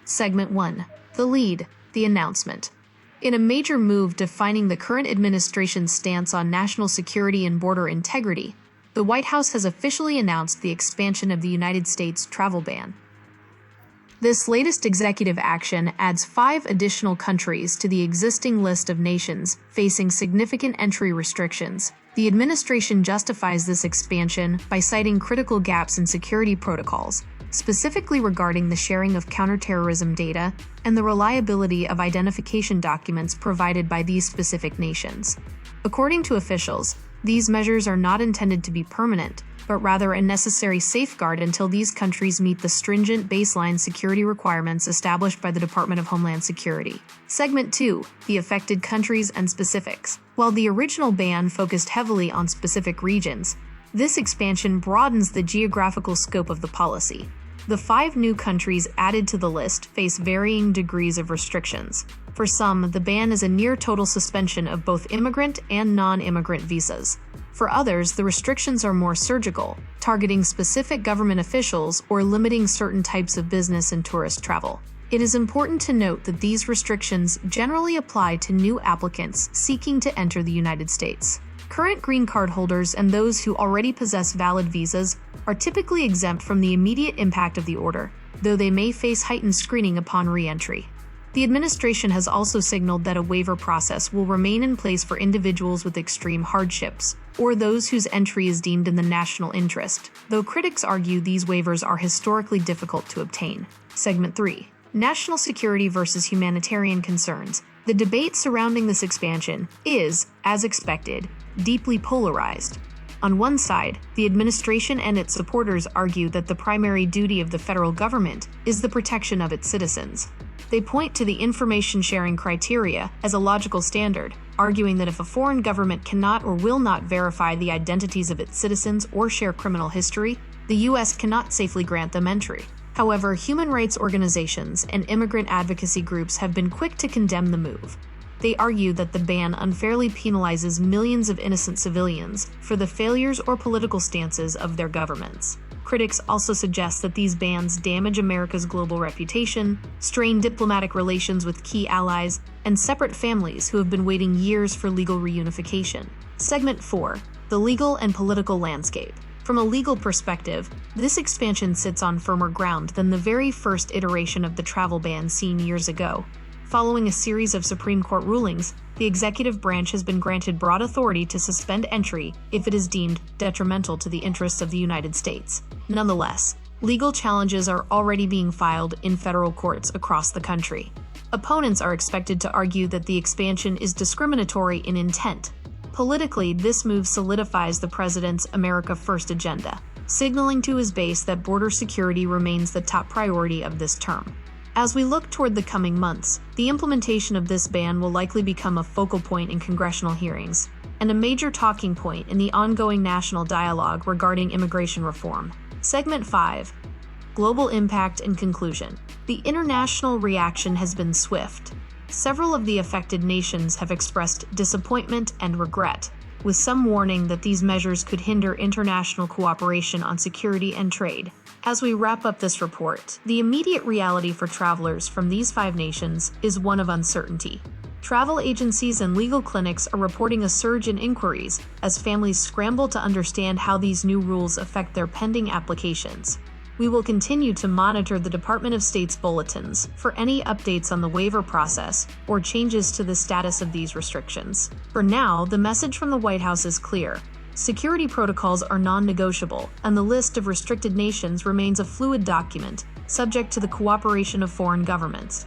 Segment 1. The Lead, the Announcement. In a major move defining the current administration's stance on national security and border integrity, the White House has officially announced the expansion of the United States travel ban. This latest executive action adds 5 additional countries to the existing list of nations facing significant entry restrictions. The administration justifies this expansion by citing critical gaps in security protocols, specifically regarding the sharing of counterterrorism data and the reliability of identification documents provided by these specific nations. According to officials, these measures are not intended to be permanent, but rather a necessary safeguard until these countries meet the stringent baseline security requirements established by the Department of Homeland Security. Segment 2. The Affected Countries and Specifics. While the original ban focused heavily on specific regions, this expansion broadens the geographical scope of the policy. The 5 new countries added to the list face varying degrees of restrictions. For some, the ban is a near-total suspension of both immigrant and non-immigrant visas. For others, the restrictions are more surgical, targeting specific government officials or limiting certain types of business and tourist travel. It is important to note that these restrictions generally apply to new applicants seeking to enter the United States. Current green card holders and those who already possess valid visas are typically exempt from the immediate impact of the order, though they may face heightened screening upon re-entry. The administration has also signaled that a waiver process will remain in place for individuals with extreme hardships, or those whose entry is deemed in the national interest, though critics argue these waivers are historically difficult to obtain. Segment 3. National security versus humanitarian concerns. The debate surrounding this expansion is, as expected, deeply polarized. On one side, the administration and its supporters argue that the primary duty of the federal government is the protection of its citizens. They point to the information sharing criteria as a logical standard, arguing that if a foreign government cannot or will not verify the identities of its citizens or share criminal history, the U.S. cannot safely grant them entry. However, human rights organizations and immigrant advocacy groups have been quick to condemn the move. They argue that the ban unfairly penalizes millions of innocent civilians for the failures or political stances of their governments. Critics also suggest that these bans damage America's global reputation, strain diplomatic relations with key allies, and separate families who have been waiting years for legal reunification. Segment 4. The Legal and Political Landscape. From a legal perspective, this expansion sits on firmer ground than the very first iteration of the travel ban seen years ago. Following a series of Supreme Court rulings, the executive branch has been granted broad authority to suspend entry if it is deemed detrimental to the interests of the United States. Nonetheless, legal challenges are already being filed in federal courts across the country. Opponents are expected to argue that the expansion is discriminatory in intent. Politically, this move solidifies the president's America First agenda, signaling to his base that border security remains the top priority of this term. As we look toward the coming months, the implementation of this ban will likely become a focal point in congressional hearings and a major talking point in the ongoing national dialogue regarding immigration reform. Segment 5. Global Impact and Conclusion. The international reaction has been swift. Several of the affected nations have expressed disappointment and regret, with some warning that these measures could hinder international cooperation on security and trade. As we wrap up this report, the immediate reality for travelers from these 5 nations is one of uncertainty. Travel agencies and legal clinics are reporting a surge in inquiries as families scramble to understand how these new rules affect their pending applications. We will continue to monitor the Department of State's bulletins for any updates on the waiver process or changes to the status of these restrictions. For now, the message from the White House is clear. Security protocols are non-negotiable, and the list of restricted nations remains a fluid document, subject to the cooperation of foreign governments.